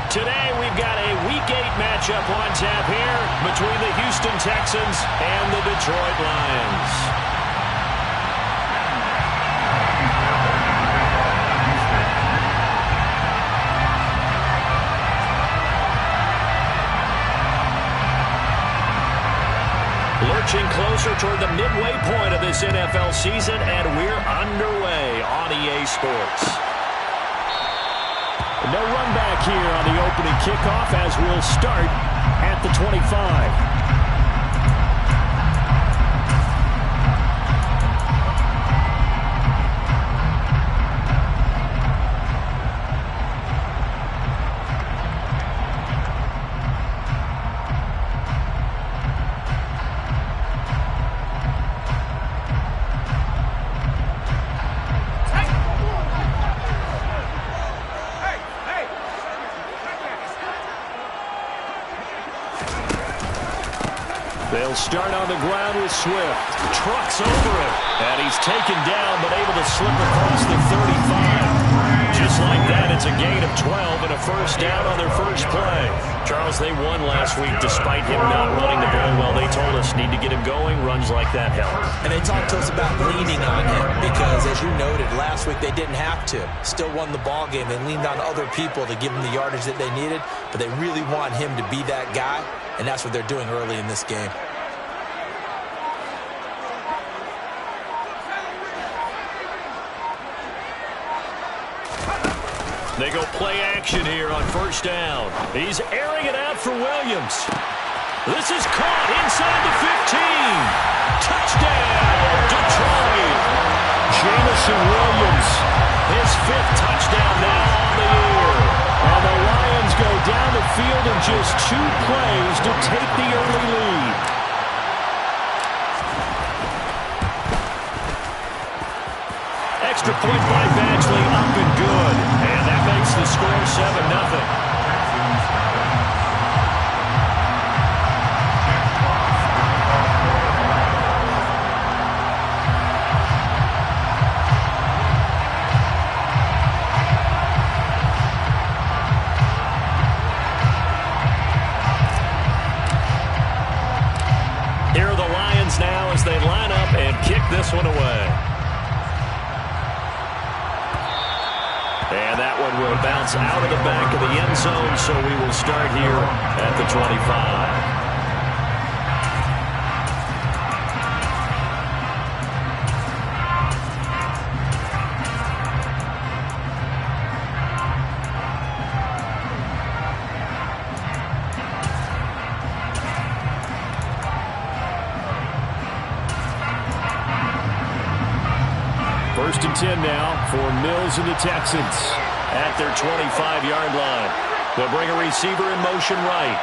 Today we've got a Week 8 matchup on tap here between the Houston Texans and the Detroit Lions. Lurching closer toward the midway point of this NFL season, and we're underway on EA Sports. No run back here on the opening kickoff as we'll start at the 25. They'll start on the ground with Swift. Trucks over it. And he's taken down, but able to slip across the 35. Just like that, it's a gain of 12 and a first down on their first play. Charles, they won last week despite him not running the ball well. They told us need to get him going. Runs like that help. And they talked to us about leaning on him because, as you noted, last week they didn't have to. Still won the ball game. They leaned on other people to give them the yardage that they needed, but they really want him to be that guy, and that's what they're doing early in this game. They go play action here on first down. He's airing it out for Williams. This is caught inside the 15. Touchdown, Detroit. Jamison Williams, his 5th touchdown now on the year. And the Lions go down the field in just 2 plays to take the early lead. Extra point by Badgley, up and good. And that makes the score 7-0. Here are the Lions now as they line up and kick this one away. And that one will bounce out of the back of the end zone, so we will start here at the 25. First and 10 now for Mills and the Texans at their 25-yard line. They'll bring a receiver in motion right.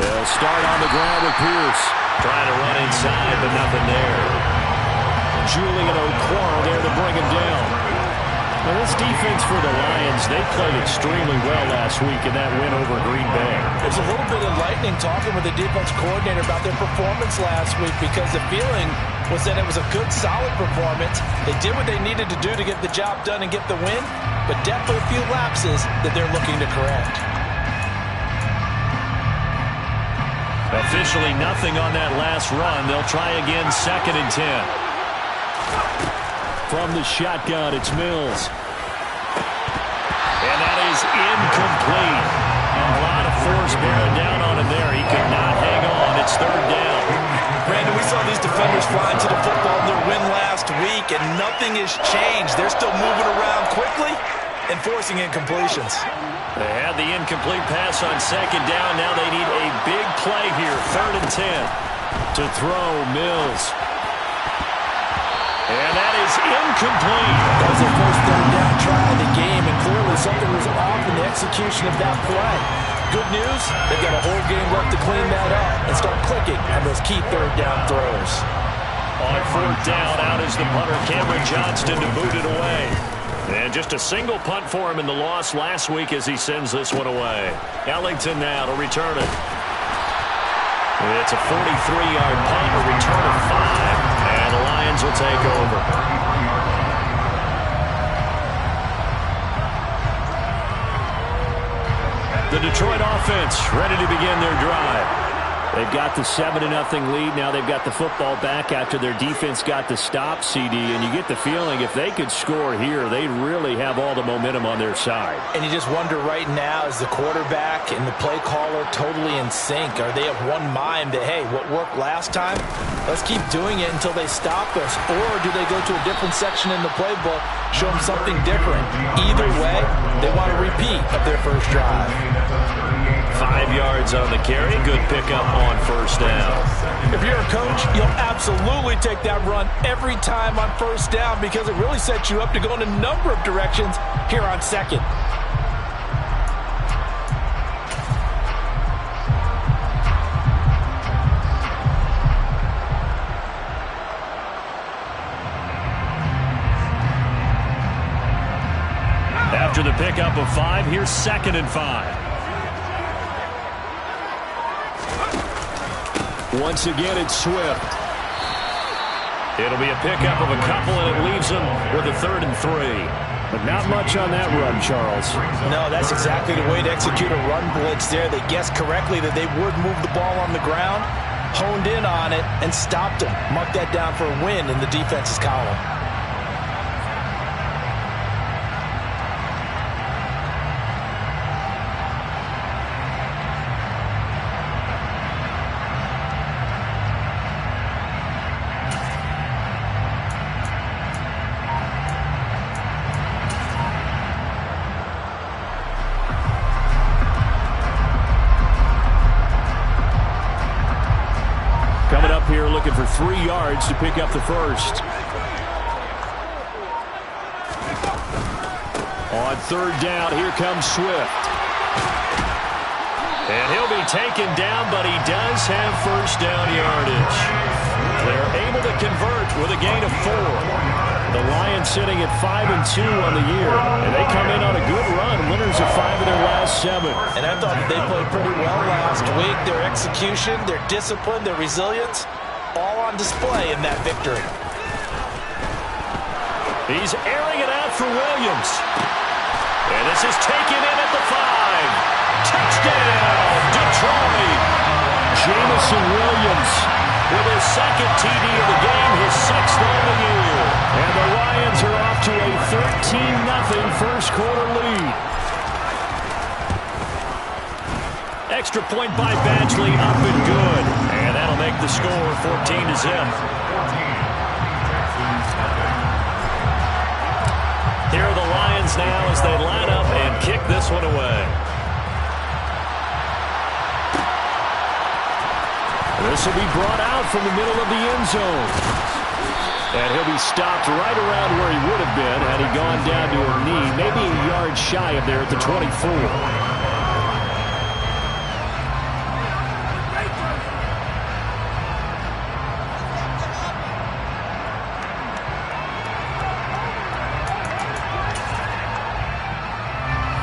They'll start on the ground with Pierce. Trying to run inside, but nothing there. Julian Okwara there to bring him down. Now this defense for the Lions, they played extremely well last week in that win over Green Bay. There's a little bit enlightening talking with the defense coordinator about their performance last week because the feeling was that it was a good, solid performance. They did what they needed to do to get the job done and get the win, but definitely a few lapses that they're looking to correct. Officially nothing on that last run. They'll try again, 2nd and 10. From the shotgun, it's Mills. And that is incomplete. A lot of force bearing down on him there. He could not hang on. It's 3rd down. Brandon, we saw these defenders flying to the football in their win last week, and nothing has changed. They're still moving around quickly and forcing incompletions. They had the incomplete pass on 2nd down. Now they need a big play here, 3rd and 10. To throw, Mills. And that is incomplete. That was their first 3rd down try of the game, and clearly something was off in the execution of that play. Good news, they've got a whole game left to clean that up and start clicking on those key 3rd down throws. On 4th down, out is the punter, Cameron Johnston, to boot it away. And just a single punt for him in the loss last week as he sends this one away. Ellington now to return it. It's a 43-yard punt, a return of 5. And the Lions will will take over. The Detroit offense ready to begin their drive. They've got the 7-0 lead. Now they've got the football back after their defense got the stop, CD. And you get the feeling if they could score here, they really have all the momentum on their side. And you just wonder right now, is the quarterback and the play caller totally in sync? Are they of one mind that, hey, what worked last time, let's keep doing it until they stop us? Or do they go to a different section in the playbook, show them something different? Either way, they want a repeat of their first drive. 5 yards on the carry. Good pickup on first down. If you're a coach, you'll absolutely take that run every time on first down because it really sets you up to go in a number of directions here on second. After the pickup of 5, here's 2nd and 5. Once again, it's Swift. It'll be a pickup of a couple, and it leaves them with a 3rd and 3. But not much on that run, Charles. No, that's exactly the way to execute a run blitz there. They guessed correctly that they would move the ball on the ground, honed in on it, and stopped them. Mark that down for a win in the defense's column. Here looking for 3 yards to pick up the first. On 3rd down, here comes Swift. And he'll be taken down, but he does have first down yardage. They're able to convert with a gain of 4. The Lions sitting at 5-2 on the year, and they come in on a good run, winners of 5 of their last 7. And I thought that they played pretty well last week. Their execution, their discipline, their resilience, all on display in that victory. He's airing it out for Williams. And this is taken in at the 5. Touchdown, Detroit. Jamison Williams with his 2nd TD of the game, his 6th on the year. And the Lions are off to a 13-0 first quarter lead. Extra point by Badgley, up and good. And that'll make the score 14-0. Here are the Lions now as they line up and kick this one away. This will be brought out from the middle of the end zone. And he'll be stopped right around where he would have been had he gone down to a knee, maybe a yard shy of there at the 24.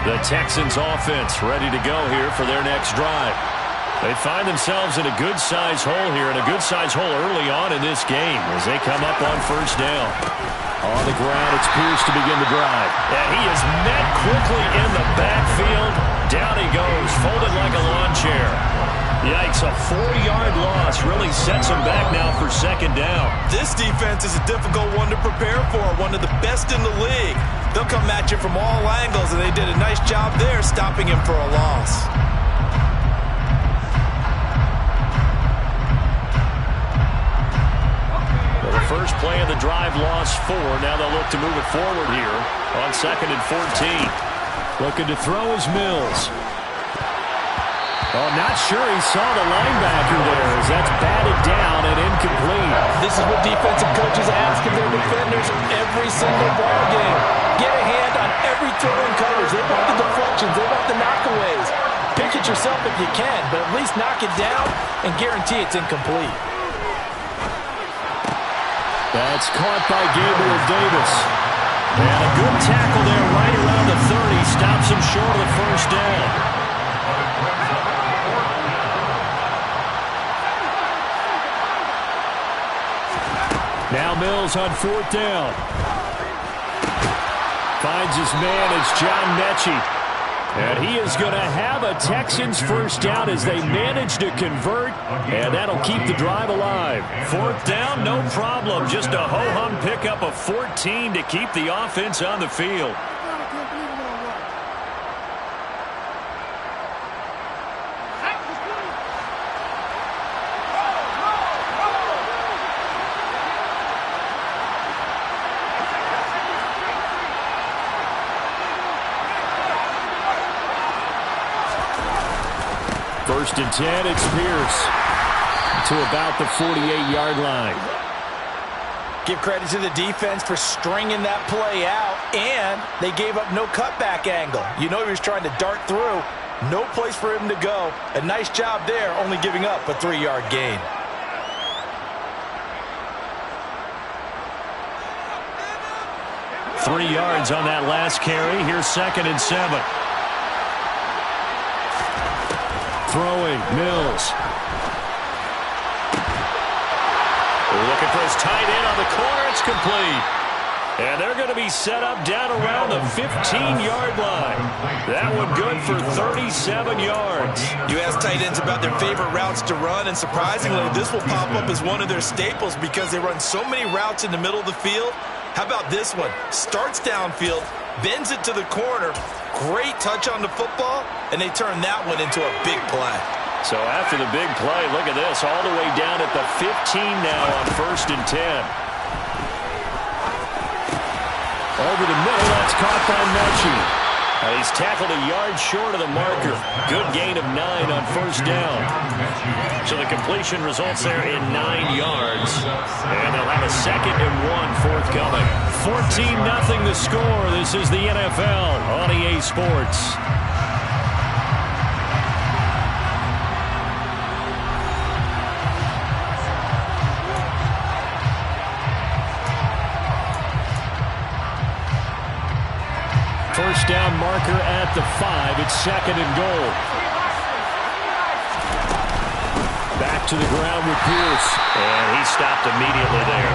The Texans offense ready to go here for their next drive. They find themselves in a good-sized hole here, and a good-sized hole early on in this game as they come up on first down. On the ground, it's Pierce to begin the drive. And he is met quickly in the backfield. Down he goes, folded like a lawn chair. Yikes, a 4-yard loss really sets him back now for 2nd down. This defense is a difficult one to prepare for, one of the best in the league. They'll come at you from all angles, and they did a nice job there stopping him for a loss. Well, the first play of the drive lost 4. Now they'll look to move it forward here on 2nd and 14. Looking to throw is Mills. Oh, not sure he saw the linebacker there as that's batted down and incomplete. This is what defensive coaches ask of their defenders every single ball game. Get a hand on every throw in coverage. They want the deflections. They want the knockaways. Pick it yourself if you can, but at least knock it down and guarantee it's incomplete. That's caught by Gabriel Davis. And a good tackle there right around the 30. Stops him short of the first down. Now Mills on 4th down. Finds his man. It's John Mechie. And he is going to have a Texans first down as they manage to convert, and that'll keep the drive alive. 4th down, no problem. Just a ho-hum pickup of 14 to keep the offense on the field. First and 10, it's Pierce to about the 48-yard line. Give credit to the defense for stringing that play out, and they gave up no cutback angle. You know he was trying to dart through. No place for him to go. A nice job there, only giving up a 3-yard gain. Three yards on that last carry. Here's 2nd and 7. Throwing, Mills. Looking for his tight end on the corner. It's complete. And they're going to be set up down around the 15-yard line. That one good for 37 yards. You ask tight ends about their favorite routes to run, and surprisingly, this will pop up as one of their staples because they run so many routes in the middle of the field. How about this one? Starts downfield, bends it to the corner. Great touch on the football, and they turn that one into a big play. So after the big play, look at this, all the way down at the 15 now on 1st and 10. Over the middle, that's caught by Mechie. He's tackled a yard short of the marker. Good gain of 9 on 1st down. So the completion results there in 9 yards. And they'll have a 2nd and 1 forthcoming. 14-0 the score. This is the NFL on EA Sports. First down marker at the 5. It's 2nd and goal. Back to the ground with Pierce. And he stopped immediately there.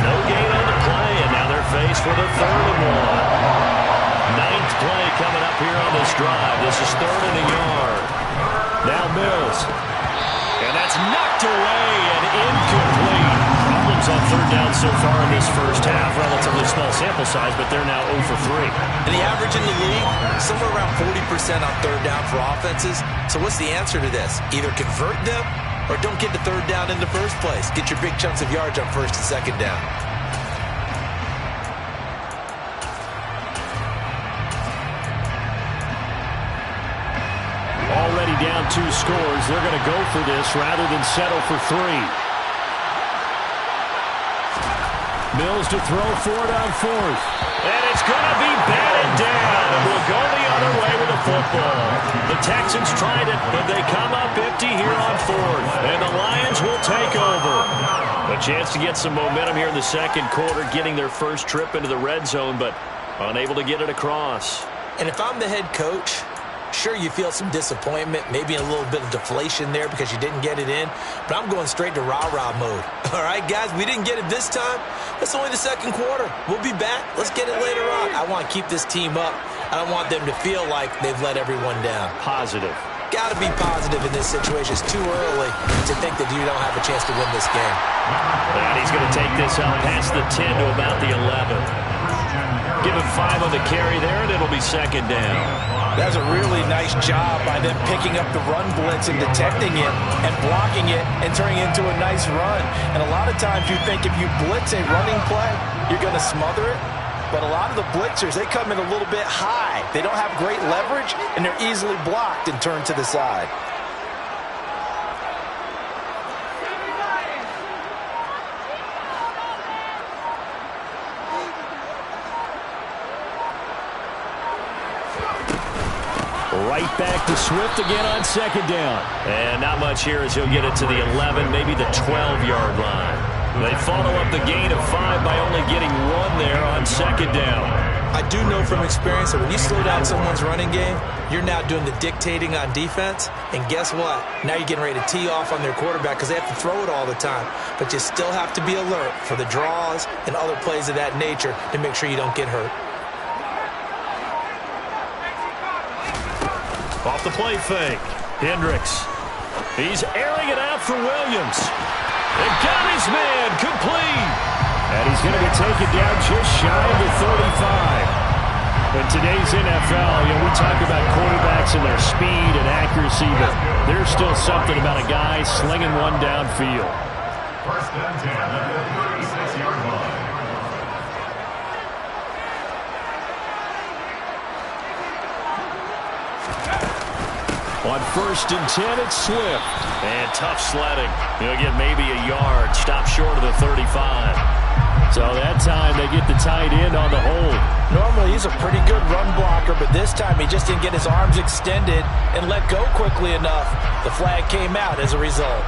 No gain on the play, and now they're faced with a 3rd and 1. 9th play coming up here on this drive. This is 3rd and a yard. Now Mills. And that's knocked away and incomplete. Problems on 3rd down so far in this first half. Relatively small sample size, but they're now 0 for 3. And the average in the league, somewhere around 40% on 3rd down for offenses. So what's the answer to this? Either convert them or don't get the 3rd down in the first place. Get your big chunks of yards on 1st and 2nd down. Already down 2 scores. They're going to go for this rather than settle for 3. Mills to throw for it on 4th. And it's going to be batted down. And we'll go the other way with the football. The Texans tried it, but they come up empty here on 4th. And the Lions will take over. A chance to get some momentum here in the 2nd quarter, getting their first trip into the red zone, but unable to get it across. And if I'm the head coach, sure, you feel some disappointment, maybe a little bit of deflation there because you didn't get it in, but I'm going straight to rah-rah mode. All right, guys, we didn't get it this time. It's only the 2nd quarter. We'll be back. Let's get it later on. I want to keep this team up. I don't want them to feel like they've let everyone down. Positive. Got to be positive in this situation. It's too early to think that you don't have a chance to win this game. And he's going to take this out past the 10 to about the 11. Give him 5 on the carry there, and it'll be 2nd down. That's a really nice job by them picking up the run blitz and detecting it and blocking it and turning it into a nice run. And a lot of times you think if you blitz a running play, you're going to smother it. But a lot of the blitzers, they come in a little bit high. They don't have great leverage, and they're easily blocked and turned to the side. Right back to Swift again on 2nd down. And not much here as he'll get it to the 11, maybe the 12-yard line. They follow up the gain of 5 by only getting 1 there on 2nd down. I do know from experience that when you slow down someone's running game, you're now doing the dictating on defense. And guess what? Now you're getting ready to tee off on their quarterback because they have to throw it all the time. But you still have to be alert for the draws and other plays of that nature to make sure you don't get hurt. Off the play fake. Hendricks. He's airing it out for Williams. They got his man complete. And he's going to be taken down just shy of the 35. In today's NFL, we talk about quarterbacks and their speed and accuracy, but there's still something about a guy slinging one downfield. First and 10 at the 36-yard line. On first and 10, it's Swift. And tough sledding. He'll get maybe a yard. Stop short of the 35. So that time they get the tight end on the hold. Normally he's a pretty good run blocker, but this time he just didn't get his arms extended and let go quickly enough. The flag came out as a result.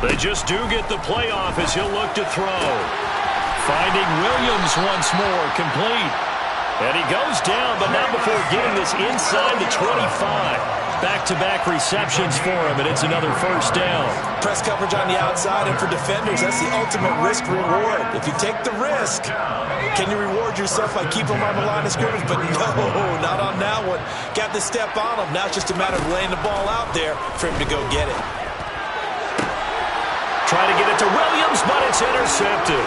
They just do get the playoff as he'll look to throw. Finding Williams once more, complete. And he goes down, but not before getting this inside the 25. Back-to-back receptions for him, and it's another first down. Press coverage on the outside, and for defenders, that's the ultimate risk-reward. If you take the risk, can you reward yourself by keeping him on the line of scrimmage? But no, not on that one. Got the step on him. Now it's just a matter of laying the ball out there for him to go get it. Try to get it to Williams, but it's intercepted.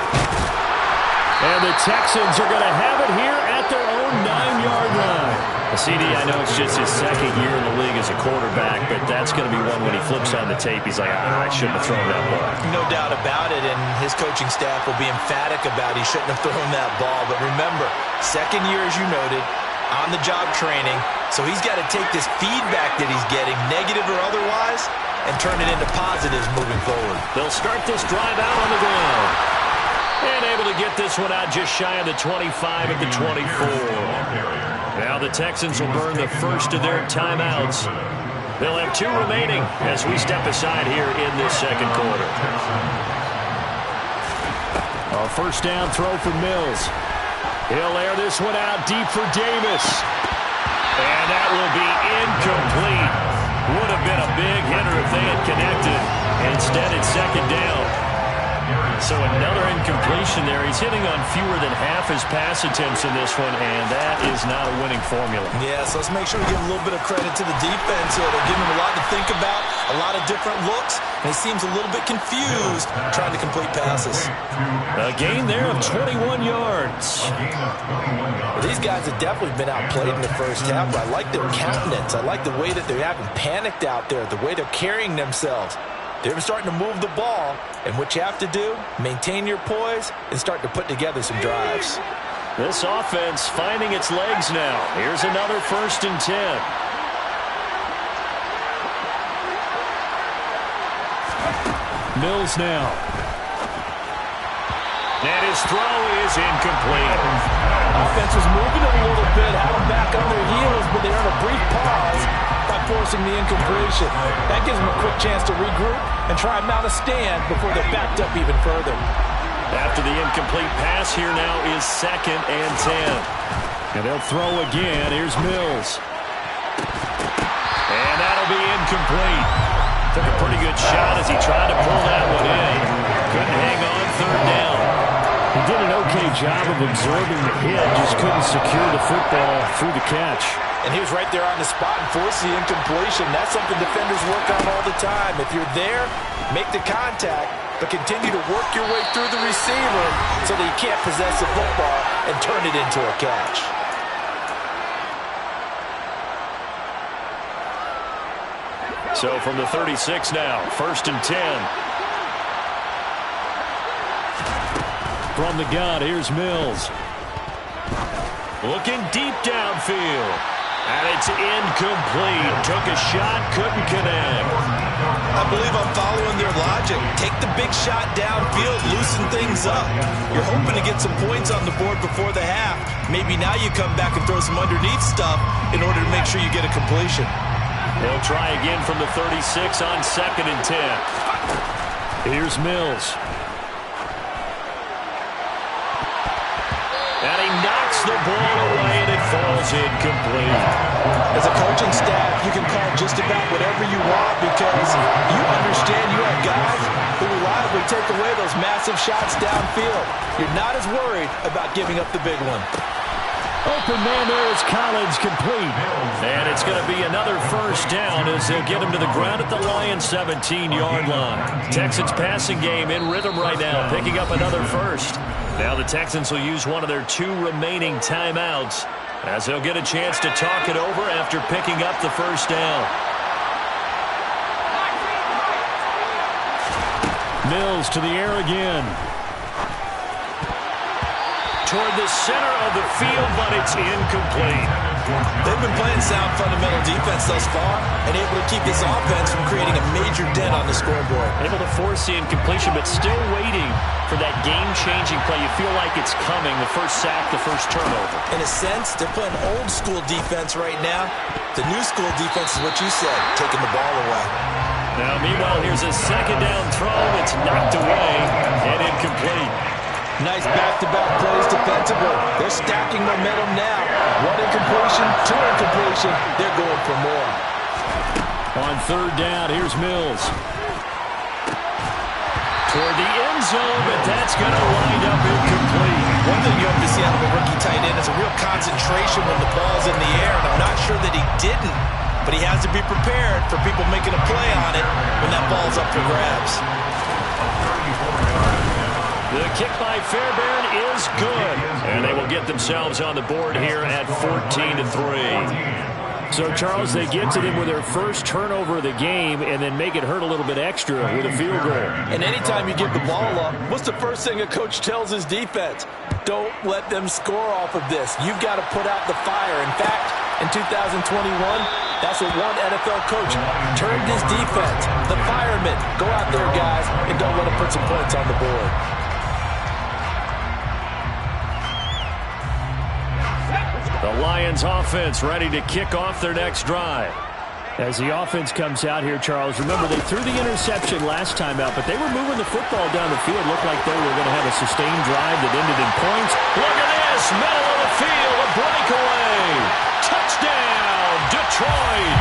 And the Texans are going to have it here at their own 9-yard line. CD, I know it's just his second year in the league as a quarterback, but that's going to be one when he flips on the tape. He's like, I shouldn't have thrown that ball. No doubt about it, and his coaching staff will be emphatic about he shouldn't have thrown that ball. But remember, second year, as you noted, on-the-job training, so he's got to take this feedback that he's getting, negative or otherwise, and turn it into positives moving forward. They'll start this drive out on the ground. And able to get this one out just shy of the 25 at the 24. Now the Texans will burn the first of their timeouts. They'll have 2 remaining as we step aside here in this second quarter. A first down throw for Mills. He'll air this one out deep for Davis. And that will be incomplete. Would have been a big hitter if they had connected. Instead, it's second down. So another incompletion there. He's hitting on fewer than half his pass attempts in this one, and that is not a winning formula. Yeah, so let's make sure we give a little bit of credit to the defense here. They're giving him a lot to think about, a lot of different looks, and he seems a little bit confused trying to complete passes. A gain there of 21 yards. Well, these guys have definitely been outplayed in the first half, but I like their countenance. I like the way that they haven't panicked out there, the way they're carrying themselves. They're starting to move the ball, and what you have to do, maintain your poise and start to put together some drives. This offense finding its legs now. Here's another first and 10. Mills now. And his throw is incomplete. Offense was moving a little bit, had them back on their heels, but they earned a brief pause by forcing the incompletion. That gives them a quick chance to regroup and try and mount a stand before they're backed up even further. After the incomplete pass, here now is second and 10. And they'll throw again. Here's Mills. And that'll be incomplete. Took a pretty good shot as he tried to pull that one in. Couldn't hang on, third down. He did an okay job of absorbing the hit, just couldn't secure the football through the catch. And he was right there on the spot and forced the incompletion. That's something defenders work on all the time. If you're there, make the contact, but continue to work your way through the receiver so that you can't possess the football and turn it into a catch. So from the 36 now, first and 10. From the gun, here's Mills. Looking deep downfield. And it's incomplete. Took a shot, couldn't connect. I believe I'm following their logic. Take the big shot downfield, loosen things up. You're hoping to get some points on the board before the half. Maybe now you come back and throw some underneath stuff in order to make sure you get a completion. They'll try again from the 36 on 2nd and 10. Here's Mills. And he knocks the ball away, and it falls incomplete. As a coaching staff, you can call just about whatever you want because you understand you have guys who reliably take away those massive shots downfield. You're not as worried about giving up the big one. Open man there is Collins, complete. And it's going to be another first down as they'll get him to the ground at the Lions' 17-yard line. Texans passing game in rhythm right now, picking up another first. Now the Texans will use one of their 2 remaining timeouts as they'll get a chance to talk it over after picking up the first down. Mills to the air again. Toward the center of the field, but it's incomplete. They've been playing sound fundamental defense thus far and able to keep this offense from creating a major dent on the scoreboard. Able to force the incompletion, but still waiting for that game-changing play. You feel like it's coming, the first sack, the first turnover. In a sense, they're playing old-school defense right now. The new-school defense is what you said, taking the ball away. Now, meanwhile, here's a second down throw. It's knocked away and incomplete. Nice back-to-back plays defensively. They're stacking momentum now. 1 incompletion, 2 incompletion. They're going for more. On 3rd down, here's Mills. Toward the end zone, but that's going to wind up incomplete. One thing you have to see out of a rookie tight end is a real concentration when the ball's in the air, and I'm not sure that he didn't, but he has to be prepared for people making a play on it when that ball's up for grabs. The kick by Fairbairn is good. And they will get themselves on the board here at 14-3. So, Charles, they get to them with their first turnover of the game and then make it hurt a little bit extra with a field goal. And anytime you give the ball up, what's the first thing a coach tells his defense? Don't let them score off of this. You've got to put out the fire. In fact, in 2021, that's what one NFL coach termed his defense. The firemen. Go out there, guys, and don't let them put some points on the board. The Lions offense ready to kick off their next drive. As the offense comes out here, Charles, remember they threw the interception last time out, but they were moving the football down the field. Looked like they were going to have a sustained drive that ended in points. Look at this, middle of the field, a breakaway. Touchdown, Detroit.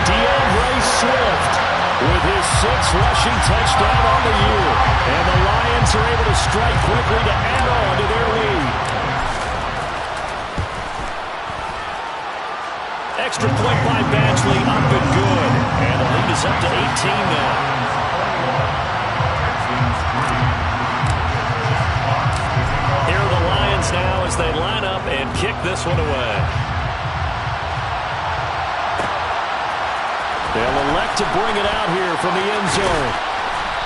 DeAndre Swift with his 6th rushing touchdown on the year. And the Lions are able to strike quickly to add on to their lead. Extra point by Batchley, up and good. And the lead is up to 18 now. Here are the Lions now as they line up and kick this one away. They'll elect to bring it out here from the end zone.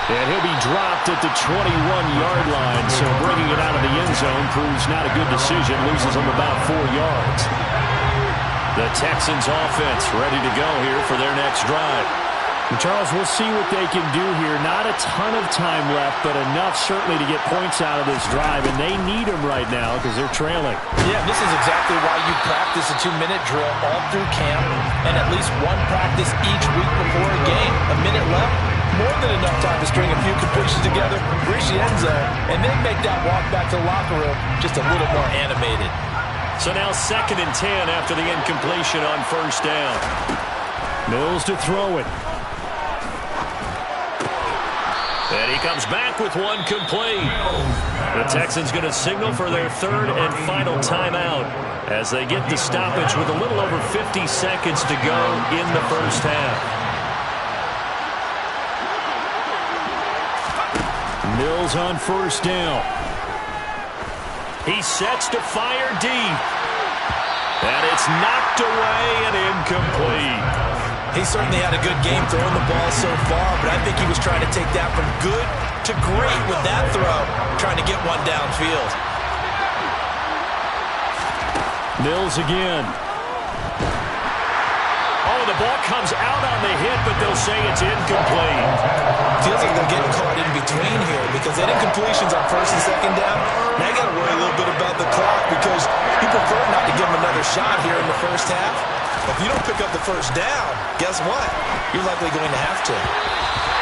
And he'll be dropped at the 21-yard line, so bringing it out of the end zone proves not a good decision, loses him about 4 yards. The Texans offense ready to go here for their next drive. And Charles, we'll see what they can do here. Not a ton of time left, but enough certainly to get points out of this drive, and they need them right now because they're trailing. Yeah, this is exactly why you practice a 2-minute drill all through camp and at least one practice each week before a game. A minute left, more than enough time to string a few completions together, reach the end zone, and then make that walk back to the locker room just a little more animated. So now 2nd and 10 after the incompletion on 1st down. Mills to throw it. And he comes back with one complete. The Texans going to signal for their 3rd and final timeout as they get the stoppage with a little over 50 seconds to go in the first half. Mills on 1st down. He sets to fire deep. And it's knocked away and incomplete. He certainly had a good game throwing the ball so far, but I think he was trying to take that from good to great with that throw. trying to get one downfield. Mills again. Oh, the ball comes out on the hit, but they'll say it's incomplete. Feels like they're getting caught in between here because they did incompletions on first and second down. Now you got to worry a little bit about the clock because you prefer not to give them another shot here in the first half. If you don't pick up the first down, guess what? You're likely going to have to.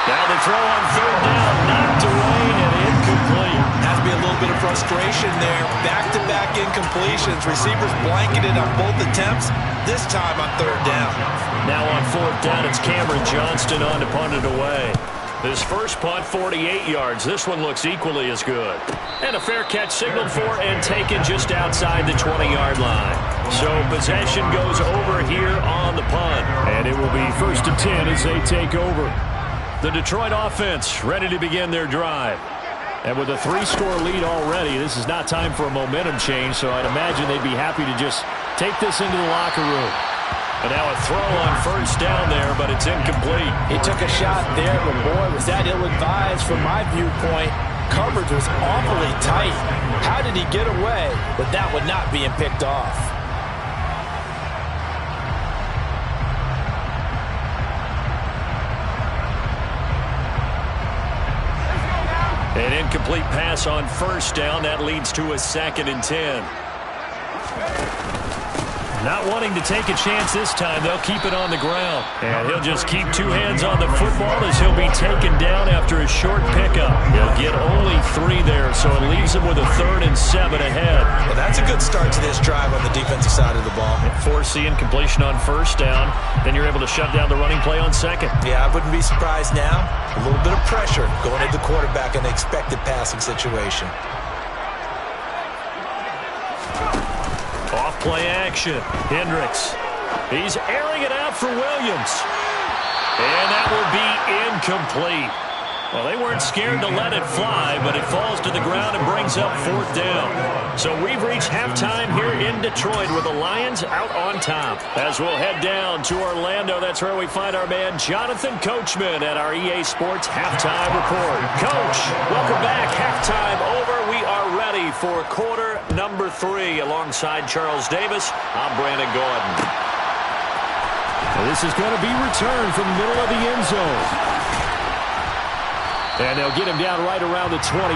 Now the throw on third down, knocked away and incomplete. Has to be a little bit of frustration there. Back-to-back incompletions. Receivers blanketed on both attempts, this time on third down. Now on fourth down, it's Cameron Johnston on to punt it away. His first punt, 48 yards. This one looks equally as good. And a fair catch signaled for and taken just outside the 20-yard line. So possession goes over here on the punt. And it will be 1st and 10 as they take over. The Detroit offense ready to begin their drive. And with a 3-score lead already, this is not time for a momentum change, so I'd imagine they'd be happy to just take this into the locker room. And now a throw on first down there, but it's incomplete. He took a shot there, but boy, was that ill-advised from my viewpoint. Coverage was awfully tight. How did he get away with that one not being picked off? An incomplete pass on first down. That leads to a 2nd and 10. Not wanting to take a chance this time, they'll keep it on the ground. And he'll just keep 2 hands on the football as he'll be taken down after a short pickup. He'll get only 3 there, so it leaves him with a 3rd and 7 ahead. Well, that's a good start to this drive on the defensive side of the ball. Force the incompletion on first down, then you're able to shut down the running play on second. Yeah, I wouldn't be surprised now. A little bit of pressure going at the quarterback in the expected passing situation. Off play action. Hendricks. He's airing it out for Williams. And that will be incomplete. Well, they weren't scared to let it fly, but it falls to the ground and brings up 4th down. So we've reached halftime here in Detroit with the Lions out on top. As we'll head down to Orlando, that's where we find our man Jonathan Coachman at our EA Sports Halftime Report. Coach, welcome back. Halftime over. We are ready for quarter number 3 alongside Charles Davis. I'm Brandon Gordon. Well, this is going to be returned from the middle of the end zone. And they'll get him down right around the 25,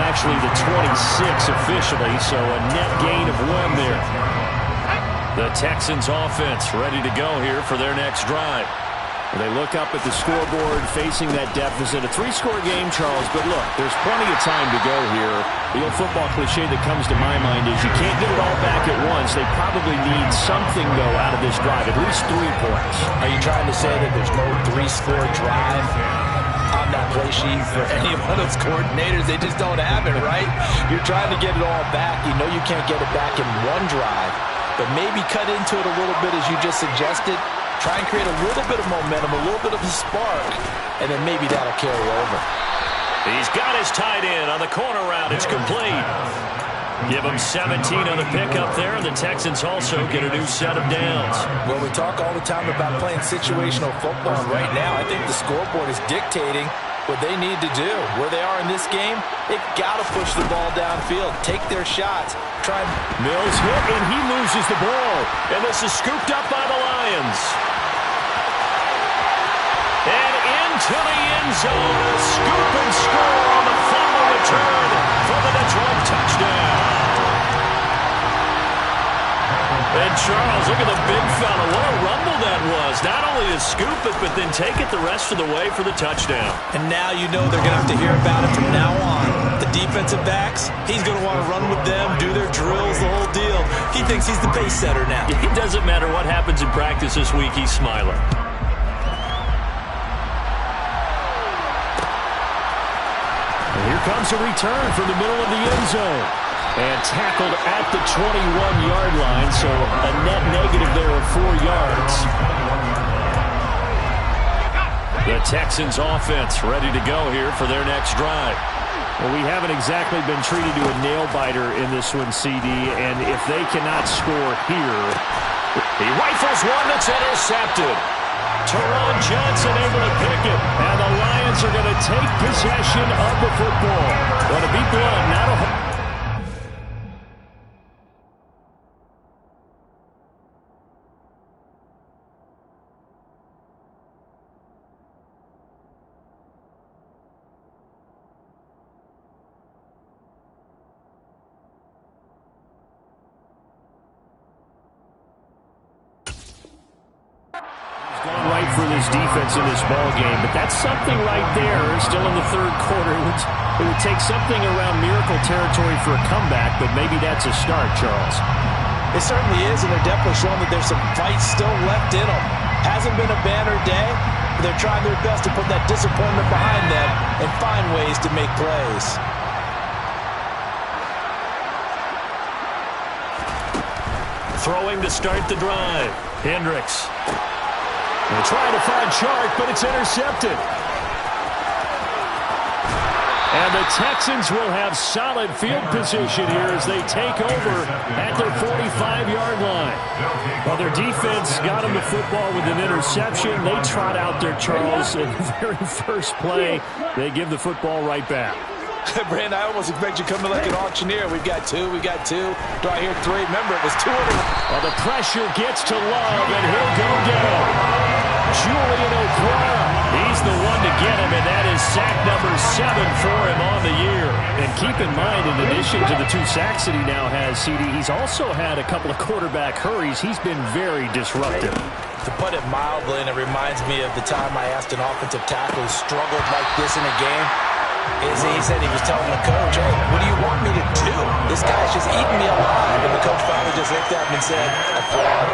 actually the 26 officially, so a net gain of 1 there. The Texans offense ready to go here for their next drive. They look up at the scoreboard facing that deficit. A 3-score game, Charles, but look, there's plenty of time to go here. The old football cliche that comes to my mind is you can't get it all back at once. They probably need something, though, out of this drive, at least 3 points. Are you trying to say that there's no 3-score drive on that play sheet for any one of those coordinators? They just don't have it, right? You're trying to get it all back. You know you can't get it back in one drive, but maybe cut into it a little bit as you just suggested. Try and create a little bit of momentum, a little bit of a spark, and then maybe that'll carry over. He's got his tight end on the corner route. It's complete. Give him 17 on the pickup there, and the Texans also get a new set of downs. Well, we talk all the time about playing situational football, and right now I think the scoreboard is dictating what they need to do. Where they are in this game, they've got to push the ball downfield, take their shots. Mills hit, and he loses the ball. And this is scooped up by the Lions. And into the end zone, a scoop and score on the fumble return for the Detroit touchdown. And Charles, look at the big fella. What a rumble that was. Not only to scoop it, but then take it the rest of the way for the touchdown. And now you know they're going to have to hear about it from now on. The defensive backs, he's going to want to run with them, do their drills, the whole deal. He thinks he's the pace setter now. It doesn't matter what happens in practice this week, he's smiling. And here comes a return from the middle of the end zone. And tackled at the 21-yard line, so a net negative there of 4 yards. The Texans offense ready to go here for their next drive. Well, we haven't exactly been treated to a nail-biter in this one, CD, and if they cannot score here, he rifles one that's intercepted. Teron Johnson able to pick it, and the Lions are going to take possession of the football. Well, to be blunt, his defense in this ball game, but that's something right there. Still in the third quarter. It would take something around miracle territory for a comeback, but maybe that's a start, Charles. It certainly is, and they're definitely showing that there's some fight still left in them. Hasn't been a banner day, but they're trying their best to put that disappointment behind them and find ways to make plays. Throwing to start the drive. Hendricks. They're trying to find Chark, but it's intercepted. And the Texans will have solid field position here as they take over at their 45-yard line. Well, their defense got them the football with an interception. They trot out there, Charles, in the very first play. They give the football right back. Brandon, I almost expect you coming like an auctioneer. We've got two. Do I hear three? Remember, it was 2 in a row. Well, the pressure gets to Love, and he'll go down. Julian Okwara, he's the one to get him, and that is sack number 7 for him on the year. And keep in mind, in addition to the 2 sacks that he now has, CD, he's also had a couple of quarterback hurries. He's been very disruptive. To put it mildly, and it reminds me of the time I asked an offensive tackle who struggled like this in a game, he said he was telling the coach, hey, what do you want me to do? This guy's just eating me alive. And the coach finally just looked at him and said, a fraud.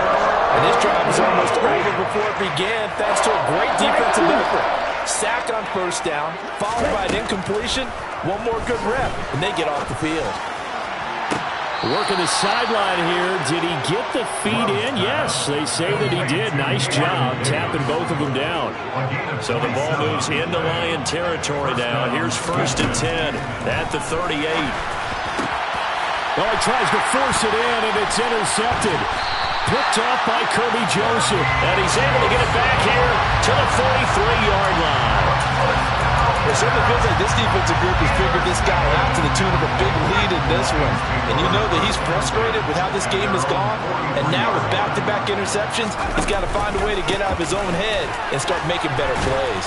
And this drive was almost over before it began, thanks to a great defensive effort. Sack on first down, followed by an incompletion, one more good rep, and they get off the field. Working the sideline here. Did he get the feet in? Yes, they say that he did. Nice job tapping both of them down. So the ball moves into Lion territory now. Here's 1st and 10 at the 38. Oh, he tries to force it in, and it's intercepted. Picked off by Kirby Joseph. And he's able to get it back here to the 43-yard line. It certainly feels like this defensive group has figured this guy out to the tune of a big lead in this one. And you know that he's frustrated with how this game has gone. And now with back-to-back interceptions, he's got to find a way to get out of his own head and start making better plays.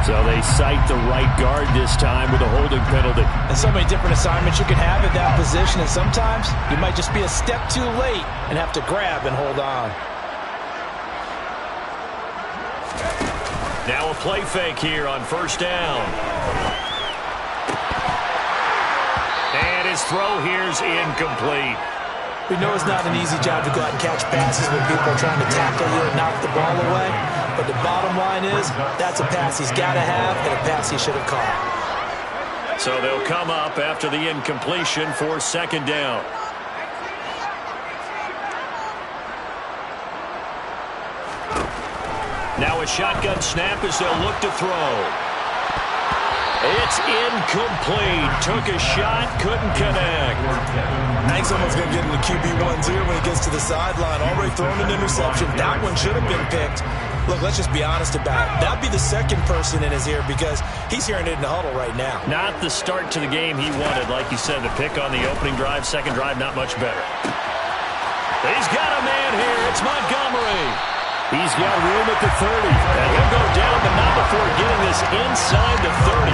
So they cite the right guard this time with a holding penalty. And so many different assignments you can have at that position. And sometimes you might just be a step too late and have to grab and hold on. Now a play fake here on 1st down. And his throw here's incomplete. We know it's not an easy job to go out and catch passes when people are trying to tackle you and knock the ball away. But the bottom line is, that's a pass he's got to have and a pass he should have caught. So they'll come up after the incompletion for 2nd down. Now a shotgun snap as they'll look to throw. It's incomplete. Took a shot, couldn't connect. I think someone's going to get into QB1's ear when he gets to the sideline. Already thrown an interception. That one should have been picked. Look, let's just be honest about it. That'd be the second person in his ear because he's hearing it in the huddle right now. Not the start to the game he wanted. Like you said, the pick on the opening drive, second drive, not much better. He's got a man here. It's Montgomery. He's got room at the 30. And he'll go down, but not before getting this inside the 30.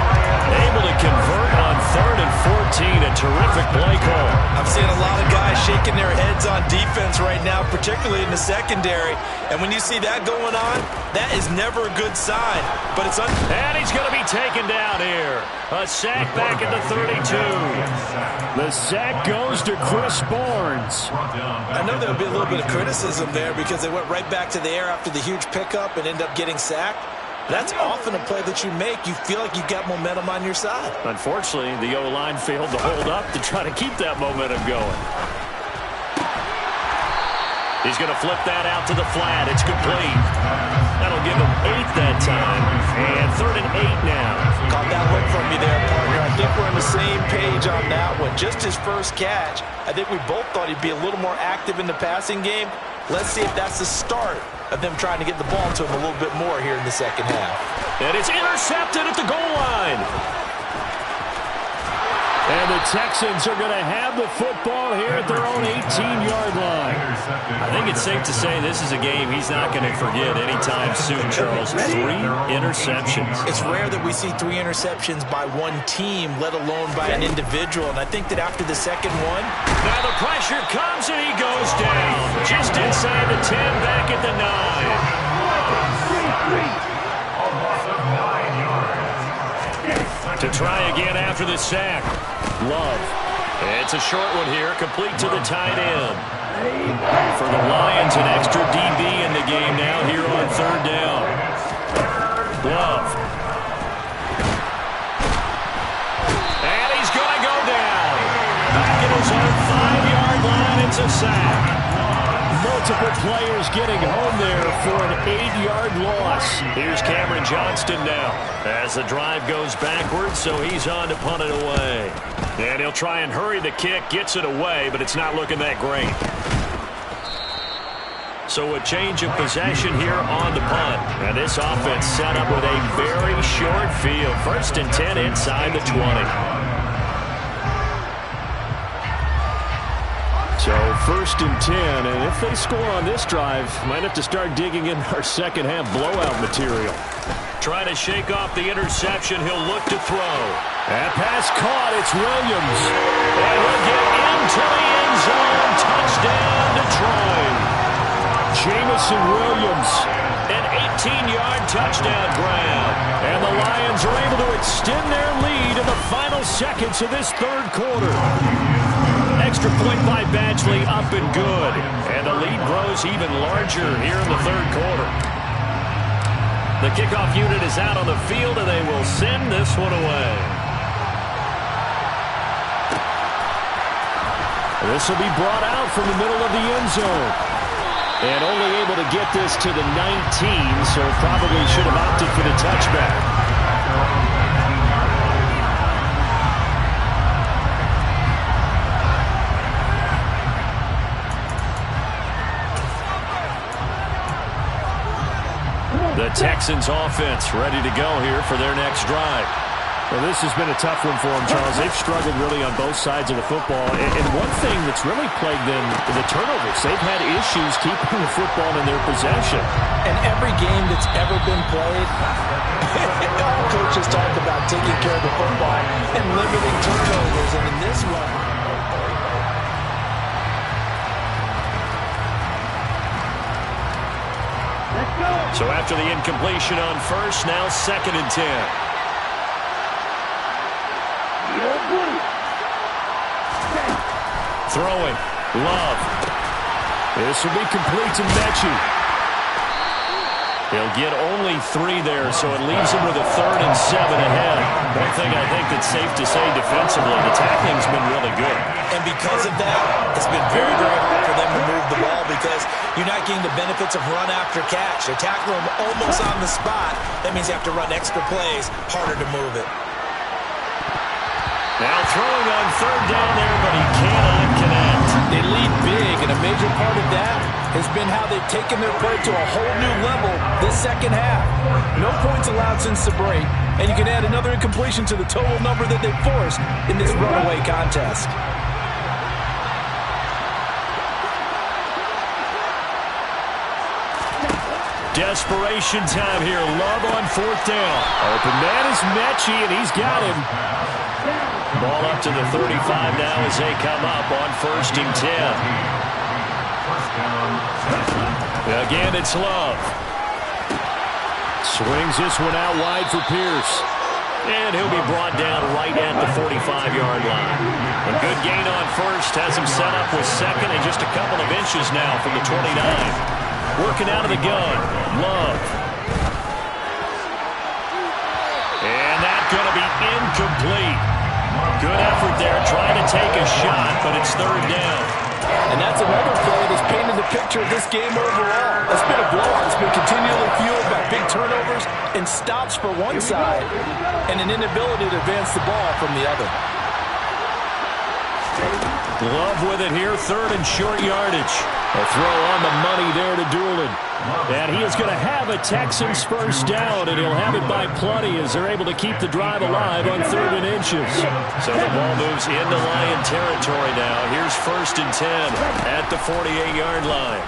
Able to convert on 3rd and 14. A terrific play call. I'm seeing a lot of guys shaking their heads on defense right now, particularly in the secondary. And when you see that going on, that is never a good sign. But it's and he's going to be taken down here. A sack back at the 32. The sack goes to Chris Barnes. I know there'll be a little bit of criticism there because they went right back to the air after the huge pickup and end up getting sacked. That's often a play that you make. You feel like you've got momentum on your side. Unfortunately, the O-line failed to hold up to try to keep that momentum going. He's going to flip that out to the flat. It's complete. That'll give him 8 that time. And 3rd and 8 now. Caught that look from me there, partner. I think we're on the same page on that one. Just his first catch. I think we both thought he'd be a little more active in the passing game. Let's see if that's the start of them trying to get the ball to him a little bit more here in the second half. And it's intercepted at the goal line. And the Texans are going to have the football here at their own 18-yard line. I think it's safe to say this is a game he's not going to forget anytime soon, Charles. 3 interceptions. It's rare that we see 3 interceptions by one team, let alone by an individual. And I think that after the second one... Now the pressure comes and he goes down. Just inside the 10, back at the 9. To try again after the sack. Love. It's a short one here, complete to the tight end. For the Lions, an extra DB in the game now here on 3rd down. Love. And he's going to go down. Back at his own 5-yard line, it's a sack. Multiple players getting home there for an 8-yard loss. Here's Cameron Johnston now as the drive goes backwards, so he's on to punt it away. And he'll try and hurry the kick, gets it away, but it's not looking that great. So a change of possession here on the punt. And this offense set up with a very short field. 1st and 10 inside the 20. So 1st and 10, and if they score on this drive, might have to start digging in our second-half blowout material. Trying to shake off the interception, he'll look to throw. That pass caught, it's Williams. And he'll get into the end zone. Touchdown, Detroit. Jamison Williams, an 18-yard touchdown grab. And the Lions are able to extend their lead in the final seconds of this 3rd quarter. Extra point by Badgley, up and good. And the lead grows even larger here in the 3rd quarter. The kickoff unit is out on the field, and they will send this one away. This will be brought out from the middle of the end zone. And only able to get this to the 19, so probably should have opted for the touchback. The Texans offense ready to go here for their next drive. Well, this has been a tough one for them, Charles. They've struggled really on both sides of the football. And one thing that's really plagued them is the turnovers. They've had issues keeping the football in their possession. And every game that's ever been played, all coaches talk about taking care of the football and limiting turnovers. And in this one, so after the incompletion on 1st, now 2nd and 10. Throwing. Love. This will be complete to Mechie. He'll get only 3 there, so it leaves him with a 3rd and 7 ahead. One thing I think that's safe to say defensively, the tackling's been really good. And because of that, it's been very, very hard for them to move the ball because you're not getting the benefits of run after catch. They tackle him almost on the spot. That means you have to run extra plays, harder to move it. Now throwing on 3rd down there, but he cannot connect. They lead big, and a major part of that has been how they've taken their play to a whole new level this second half. No points allowed since the break, and you can add another incompletion to the total number that they forced in this runaway contest. Desperation time here. Love on 4th down. Open man is Mechie, and he's got him. Ball up to the 35 now as they come up on 1st and 10. Again, it's Love. Swings this one out wide for Pierce. And he'll be brought down right at the 45-yard line. A good gain on 1st. Has him set up with 2nd and just a couple of inches now from the 29. Working out of the gun. Love. And that's going to be incomplete. Good effort there, trying to take a shot, but it's 3rd down. And that's another play that's painted the picture of this game overall. It's been a blowout. It's been continually fueled by big turnovers and stops for one side and an inability to advance the ball from the other. Love with it here, third and short yardage. A throw on the money there to Doolin. And he is going to have a Texans first down, and he'll have it by plenty as they're able to keep the drive alive on 3rd and inches. So the ball moves into Lion territory now. Here's 1st and 10 at the 48-yard line.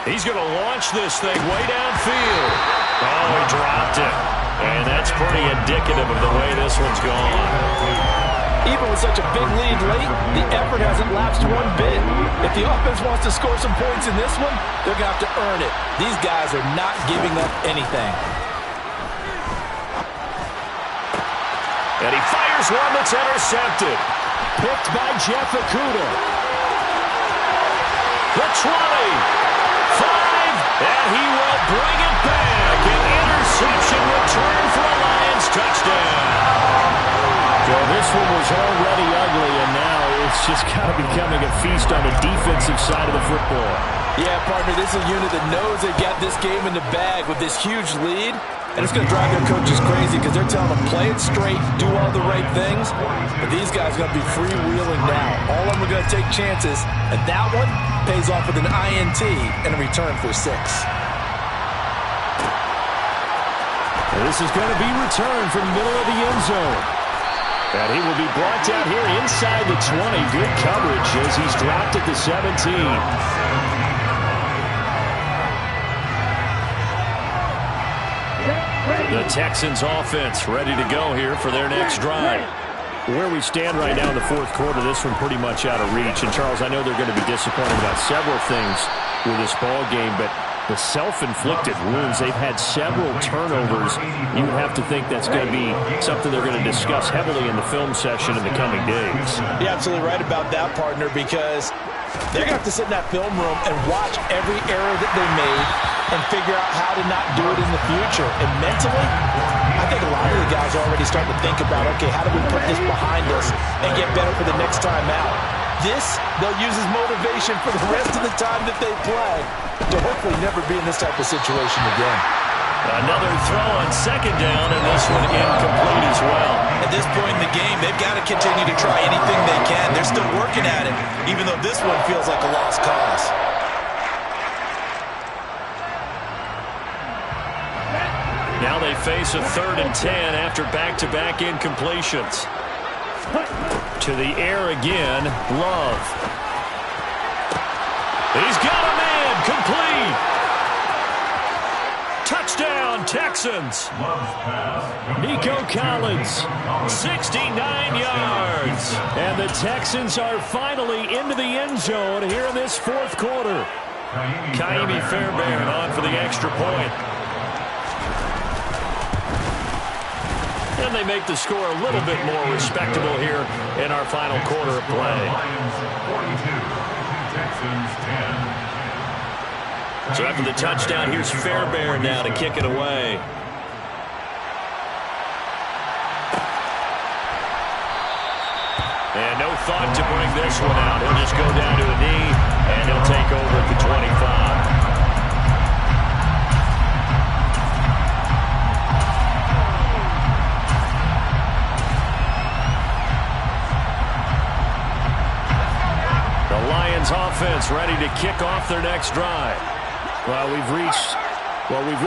He's going to launch this thing way downfield. Oh, he dropped it. And that's pretty indicative of the way this one's gone. Even with such a big lead late, the effort hasn't lapsed one bit. If the offense wants to score some points in this one, they're going to have to earn it. These guys are not giving up anything. And he fires one that's intercepted. Picked by Jeff Okudah. The 20. 5. And he will bring it back. An interception return for a Lions touchdown. Well, this one was already ugly, and now it's just kind of becoming a feast on the defensive side of the football. Yeah, partner, this is a unit that knows they've got this game in the bag with this huge lead, and it's going to drive their coaches crazy because they're telling them play it straight, do all the right things, but these guys are going to be freewheeling now. All of them are going to take chances, and that one pays off with an INT and a return for 6. This is going to be returned from the middle of the end zone. And he will be brought down here inside the 20. Good coverage as he's dropped at the 17. The Texans offense ready to go here for their next drive. Where we stand right now in the 4th quarter, this one pretty much out of reach. And, Charles, I know they're going to be disappointed about several things with this ball game, but the self-inflicted wounds, they've had several turnovers. You would have to think that's going to be something they're going to discuss heavily in the film session in the coming days. You're absolutely right about that, partner, because they're going to have to sit in that film room and watch every error that they made and figure out how to not do it in the future. And mentally, I think a lot of the guys are already starting to think about, okay, how do we put this behind us and get better for the next time out? This, they'll use as motivation for the rest of the time that they play to hopefully never be in this type of situation again. Another throw on 2nd down, and this one incomplete as well. At this point in the game, they've got to continue to try anything they can. They're still working at it, even though this one feels like a lost cause. Now they face a 3rd and 10 after back-to-back incompletions. To the air again, Love. He's got a man, complete. Touchdown, Texans. Nico Collins, 69 yards. And the Texans are finally into the end zone here in this 4th quarter. Kaimi Fairbairn on for the extra point. And they make the score a little bit more respectable here in our final quarter of play. So after the touchdown, here's Fairbairn now to kick it away. And no thought to bring this one out. He'll just go down to a knee, and he'll take over at the 25. Offense ready to kick off their next drive. Well, we've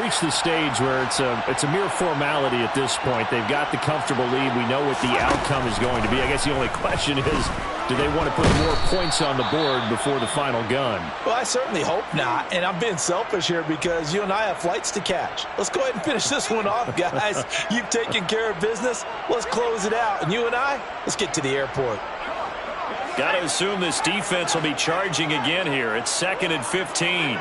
reached the stage where it's a mere formality at this point. They've got the comfortable lead. We know what the outcome is going to be. I guess the only question is, do they want to put more points on the board before the final gun? Well, I certainly hope not. And I'm being selfish here because you and I have flights to catch. Let's go ahead and finish this one off, guys. You've taken care of business. Let's close it out. And you and I, let's get to the airport. Got to assume this defense will be charging again here. It's 2nd and 15.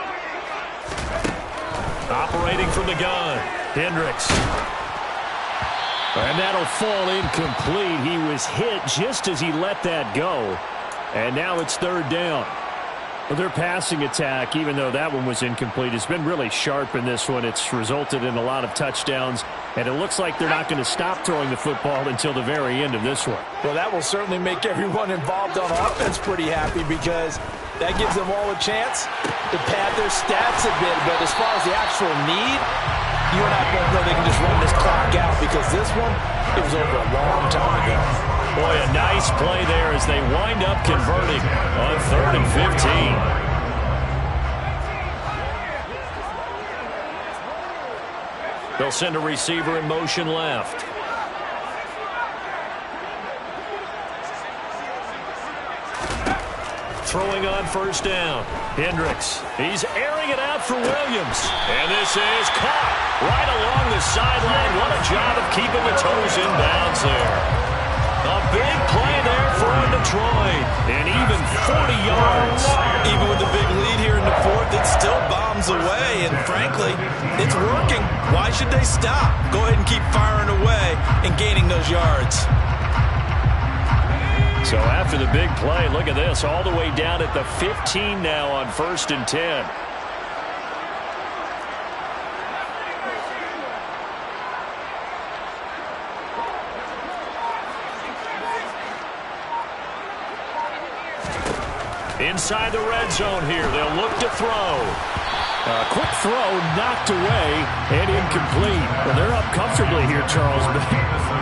Operating from the gun, Hendricks. And that'll fall incomplete. He was hit just as he let that go. And now it's 3rd down. Well, their passing attack, even though that one was incomplete, has been really sharp in this one. It's resulted in a lot of touchdowns, and it looks like they're not going to stop throwing the football until the very end of this one. Well, that will certainly make everyone involved on offense pretty happy because that gives them all a chance to pad their stats a bit. But as far as the actual need, you and I both know they can just run this clock out because this one, it was over a long time ago. Boy, a nice play there as they wind up converting on 3rd and 15. They'll send a receiver in motion left. Throwing on 1st down. Hendricks. He's airing it out for Williams. And this is caught right along the sideline. What a job of keeping the toes in bounds there. A big play there for Detroit. And even 40 yards. Even with the big lead here in the 4th, it still bombs away. And frankly, it's working. Why should they stop? Go ahead and keep firing away and gaining those yards. So after the big play, look at this, all the way down at the 15 now on 1st and 10. Inside the red zone here, they'll look to throw. Quick throw, knocked away, and incomplete. Well, they're up comfortably here, Charles, but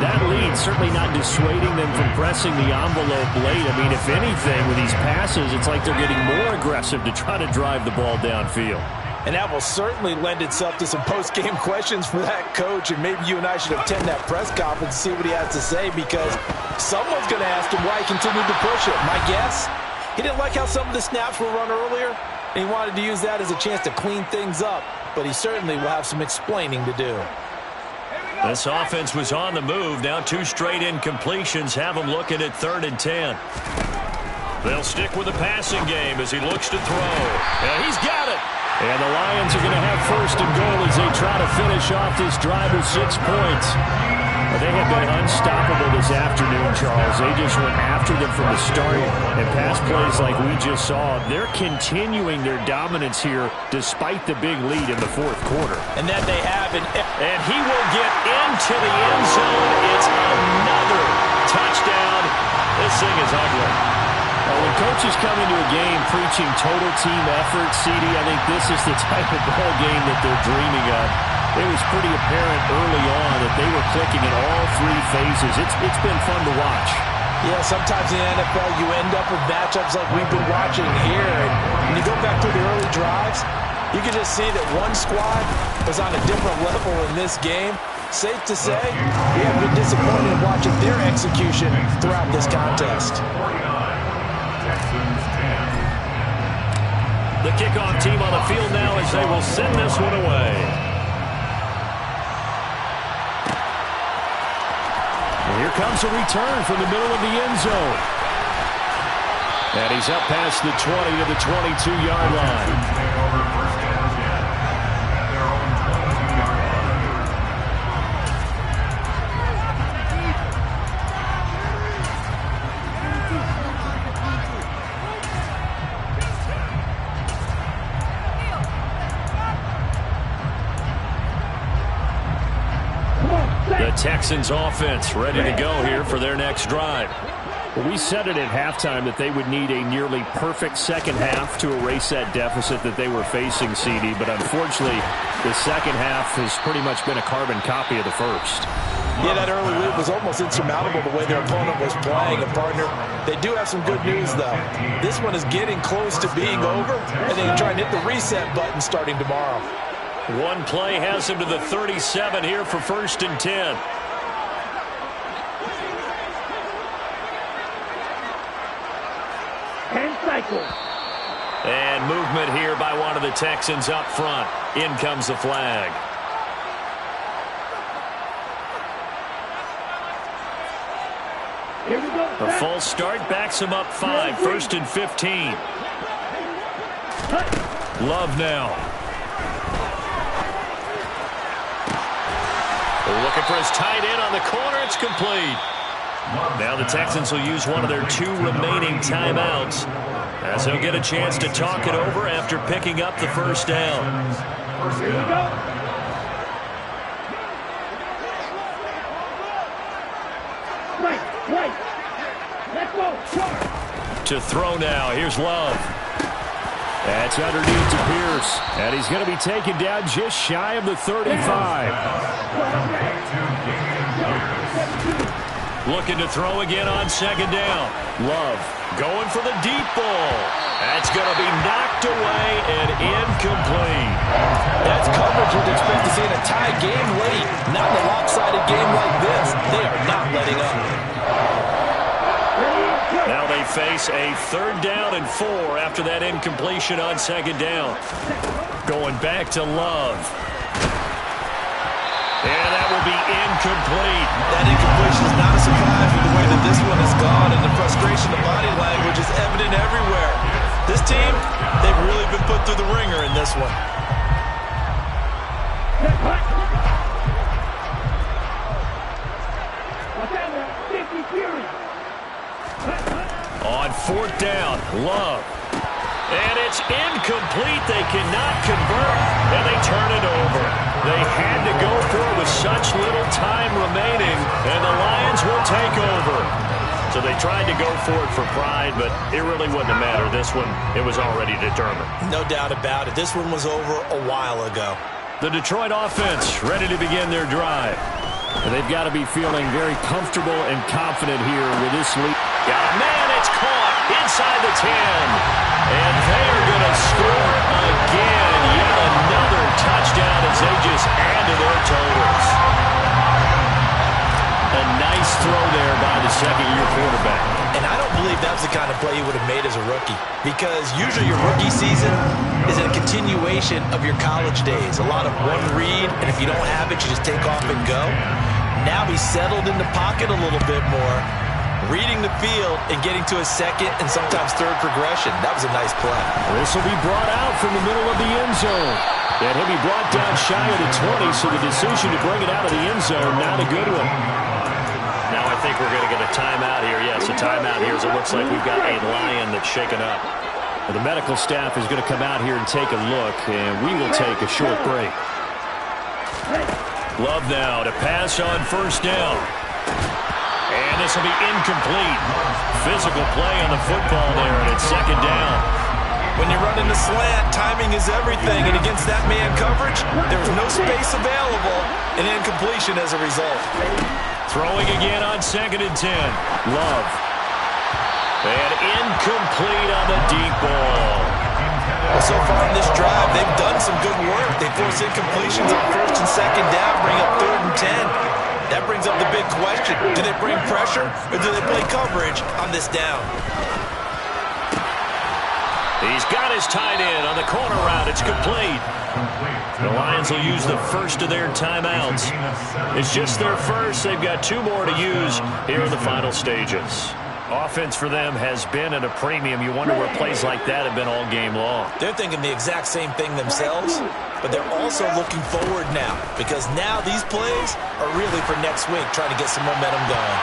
that lead certainly not dissuading them from pressing the envelope late. I mean, if anything, with these passes, it's like they're getting more aggressive to try to drive the ball downfield. And that will certainly lend itself to some post-game questions for that coach, and maybe you and I should attend that press conference and see what he has to say, because someone's going to ask him why he continued to push it. My guess, he didn't like how some of the snaps were run earlier, and he wanted to use that as a chance to clean things up, but he certainly will have some explaining to do. This offense was on the move. Now 2 straight incompletions have them looking at 3rd and 10. They'll stick with the passing game as he looks to throw. And he's got it. And the Lions are going to have 1st and goal as they try to finish off this drive with 6 points. They have been unstoppable this afternoon, Charles. They just went after them from the start, and pass plays like we just saw. They're continuing their dominance here despite the big lead in the 4th quarter. And that they have. And he will get into the end zone. It's another touchdown. This thing is ugly. When coaches come into a game preaching total team effort, CD, I think this is the type of ball game that they're dreaming of. It was pretty apparent early on that they were clicking in all 3 phases. It's been fun to watch. Yeah, sometimes in the NFL you end up with matchups like we've been watching here. And when you go back to the early drives, you can just see that one squad was on a different level in this game. Safe to say, we have been disappointed in watching their execution throughout this contest. The kickoff team on the field now as they will send this one away. And here comes a return from the middle of the end zone. And he's up past the 20 to the 22-yard line. The Texans offense ready to go here for their next drive. Well, we said it at halftime that they would need a nearly perfect second half to erase that deficit that they were facing, CD. But unfortunately, the second half has pretty much been a carbon copy of the first. Yeah, that early lead was almost insurmountable the way their opponent was playing. And, partner, they do have some good news, though. This one is getting close to being over, and they can try and hit the reset button starting tomorrow. One play has him to the 37 here for 1st and 10. And movement here by one of the Texans up front. In comes the flag. Here we go. A false start backs him up 5. 1st and 15. Love now. Looking for his tight end on the corner. It's complete. Now the Texans will use one of their 2 remaining timeouts as they'll get a chance to talk it over after picking up the first down. Here we go. Right. Let's go. To throw now. Here's Love. That's underneath to Pierce. And he's going to be taken down just shy of the 35. Looking to throw again on second down. Love. Going for the deep ball. That's going to be knocked away and incomplete. That's coverage you'd expect to see in a tie game late. Not in a lopsided game like this. They are not letting up. Now they face a 3rd down and 4 after that incompletion on second down. Going back to Love. And that will be incomplete. That incompletion is not a surprise with the way that this one has gone, and the frustration of body language is evident everywhere. This team, they've really been put through the ringer in this one. On 4th down, Love. And it's incomplete. They cannot convert, and they turn it over. They had to go for it with such little time remaining, and the Lions will take over. So they tried to go for it for pride, but it really wouldn't have mattered. This one, it was already determined. No doubt about it. This one was over a while ago. The Detroit offense ready to begin their drive. And they've got to be feeling very comfortable and confident here with this lead. Got a man, it's caught inside the 10. And they are going to score again. Yet another touchdown as they just add to their totals. A nice throw there by the second-year quarterback. And I don't believe that's the kind of play he would have made as a rookie, because usually your rookie season is a continuation of your college days. A lot of one read, and if you don't have it, you just take off and go. Now he's settled in the pocket a little bit more, reading the field and getting to a second and sometimes third progression. That was a nice play. This will be brought out from the middle of the end zone. And he'll be brought down shy of the 20, so the decision to bring it out of the end zone, not a good one. Now I think we're going to get a timeout here. Yes, a timeout here as it looks like we've got a Lion that's shaken up. Well, the medical staff is going to come out here and take a look, and we will take a short break. Love now to pass on 1st down. And this will be incomplete. Physical play on the football there, and it's 2nd down. When you're running the slant, timing is everything, and against that man coverage, there was no space available, and incompletion as a result. Throwing again on 2nd and 10. Love. And incomplete on the deep ball. Well, so far in this drive, they've done some good work. They force incompletions on 1st and 2nd down, bring up 3rd and 10. That brings up the big question. Do they bring pressure, or do they play coverage on this down? He's got his tight end on the corner route. It's complete. The Lions will use the first of their timeouts. It's just their first. They've got 2 more to use here in the final stages. Offense for them has been at a premium. You wonder where plays like that have been all game long. They're thinking the exact same thing themselves, but they're also looking forward now, because now these plays are really for next week, trying to get some momentum going.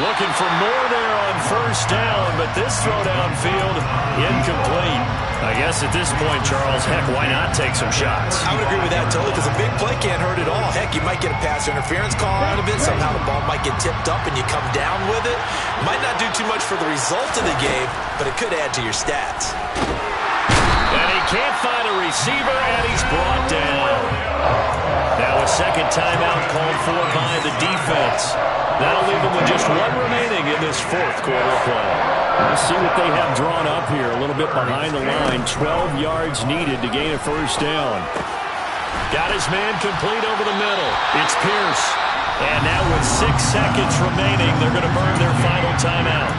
Looking for more there on 1st down, but this throw downfield, incomplete. I guess at this point, Charles, heck, why not take some shots? I would agree with that totally, because a big play can't hurt at all. Heck, you might get a pass interference call out of it. Somehow the ball might get tipped up and you come down with it. Might not do too much for the result of the game, but it could add to your stats. And he can't find a receiver, and he's brought down. Now a 2nd timeout called for by the defense. That'll leave them with just 1 remaining in this 4th quarter of play. Let's see what they have drawn up here. A little bit behind the line. 12 yards needed to gain a 1st down. Got his man complete over the middle. It's Pierce. And now with 6 seconds remaining, they're going to burn their final timeout.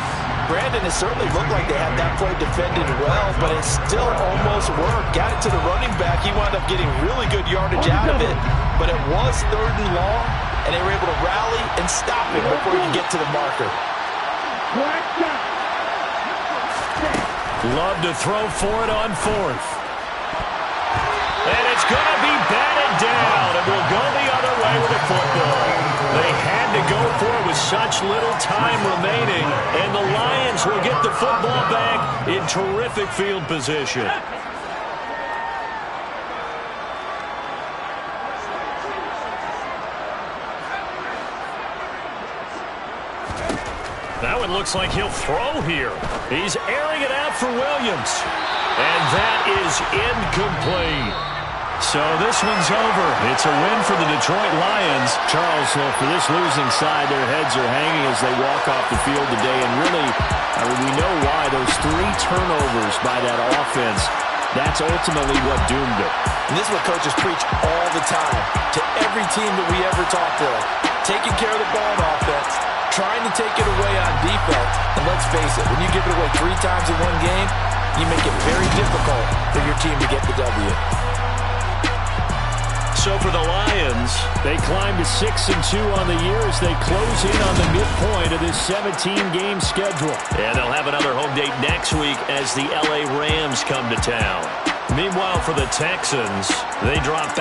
Brandon, it certainly looked like they had that play defended well, but it still almost worked. Got it to the running back. He wound up getting really good yardage out of it, but it was 3rd and long, and they were able to rally and stop him before he could get to the marker. Love to throw for it on 4th. And it's going to be batted down. It will go the other way with the football. They had to go for it with such little time remaining, and the Lions will get the football back in terrific field position. Now it looks like he'll throw here. He's airing it out for Williams. And that is incomplete. So this one's over. It's a win for the Detroit Lions. Charles, for this losing side, their heads are hanging as they walk off the field today. And really, we know why. Those 3 turnovers by that offense, that's ultimately what doomed it. And this is what coaches preach all the time to every team that we ever talk to. Taking care of the ball on offense, trying to take it away on defense. And let's face it, when you give it away 3 times in one game, you make it very difficult for your team to get the W. So for the Lions, they climb to 6-2 on the year as they close in on the midpoint of this 17-game schedule. And they'll have another home date next week as the LA Rams come to town. Meanwhile, for the Texans, they drop back